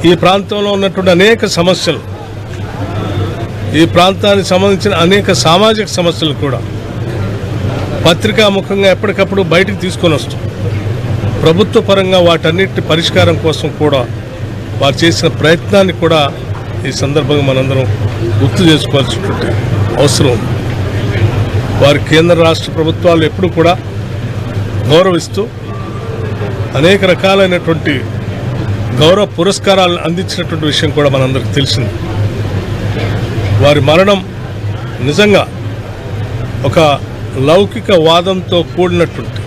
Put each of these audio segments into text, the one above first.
ఈ ప్రాంతంలో ఉన్నటువంటి అనేక సమస్యలు, ఈ ప్రాంతానికి సంబంధించిన అనేక సామాజిక సమస్యలు కూడా పత్రికాముఖంగా ఎప్పటికప్పుడు బయటికి తీసుకొని వస్తాం. ప్రభుత్వ పరంగా వాటన్నిటి పరిష్కారం కోసం కూడా వారు చేసిన ప్రయత్నాన్ని కూడా ఈ సందర్భంగా మనందరం గుర్తు చేసుకోవాల్సినటువంటి అవసరం ఉంది. వారి కేంద్ర రాష్ట్ర ప్రభుత్వాలు ఎప్పుడు కూడా గౌరవిస్తూ అనేక రకాలైనటువంటి గౌరవ పురస్కారాలు అందించినటువంటి విషయం కూడా మనందరికీ తెలిసింది. వారి మరణం నిజంగా ఒక లౌకిక వాదంతో కూడినటువంటి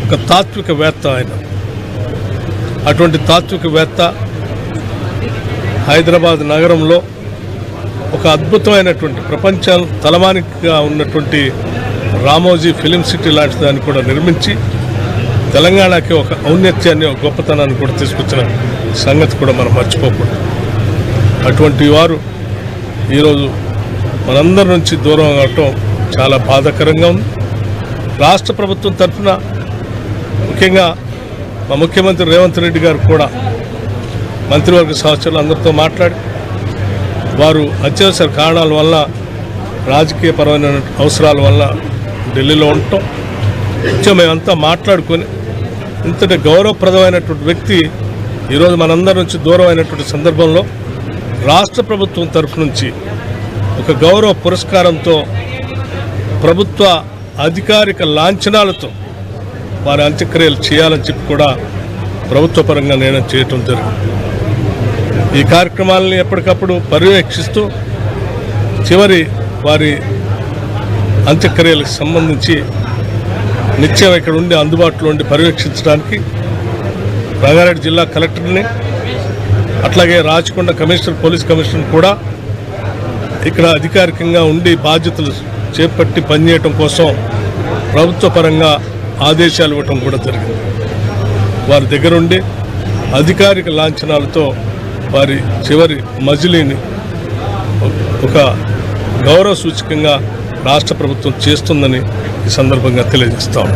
ఒక తాత్వికవేత్త ఆయన. అటువంటి తాత్వికవేత్త హైదరాబాద్ నగరంలో ఒక అద్భుతమైనటువంటి ప్రపంచం తలమానికగా ఉన్నటువంటి రామోజీ ఫిలిం సిటీ లాంటి దాన్ని కూడా నిర్మించి తెలంగాణకి ఒక ఔన్నత్యాన్ని, ఒక గొప్పతనాన్ని కూడా తీసుకొచ్చిన సంగతి కూడా మనం మర్చిపోకూడదు. అటువంటి వారు ఈరోజు మనందరి నుంచి దూరం అవటం చాలా బాధాకరంగా ఉంది. రాష్ట్ర ప్రభుత్వం తరఫున ముఖ్యంగా మా ముఖ్యమంత్రి రేవంత్ రెడ్డి గారు కూడా మంత్రివర్గ సహచరులు అందరితో మాట్లాడి వారు అత్యవసర కారణాల వల్ల, రాజకీయపరమైన అవసరాల వల్ల ఢిల్లీలో ఉండటం, మేమంతా మాట్లాడుకొని ఇంతటి గౌరవప్రదమైనటువంటి వ్యక్తి ఈరోజు మనందరి నుంచి దూరం అయినటువంటి సందర్భంలో రాష్ట్ర ప్రభుత్వం తరఫు నుంచి ఒక గౌరవ పురస్కారంతో ప్రభుత్వ అధికారిక లాంఛనాలతో వారి అంత్యక్రియలు చేయాలని చెప్పి కూడా ప్రభుత్వ పరంగా నిర్ణయం చేయటం జరిగింది. ఈ కార్యక్రమాలని ఎప్పటికప్పుడు పర్యవేక్షిస్తూ చివరి వారి అంత్యక్రియలకు సంబంధించి నిత్యం ఇక్కడ ఉండి అందుబాటులో ఉండి పర్యవేక్షించడానికి రంగారెడ్డి జిల్లా కలెక్టర్ని, అట్లాగే రాచకొండ పోలీస్ కమిషనర్ కూడా ఇక్కడ అధికారికంగా ఉండి బాధ్యతలు చేపట్టి పనిచేయటం కోసం ప్రభుత్వ పరంగా ఆదేశాలు ఇవ్వటం కూడా జరిగింది. వారి దగ్గరుండి అధికారిక లాంఛనాలతో వారి చివరి మజిలీని ఒక గౌరవ సూచకంగా రాష్ట్ర ప్రభుత్వం చేస్తుందని ఈ సందర్భంగా తెలియజేస్తాము.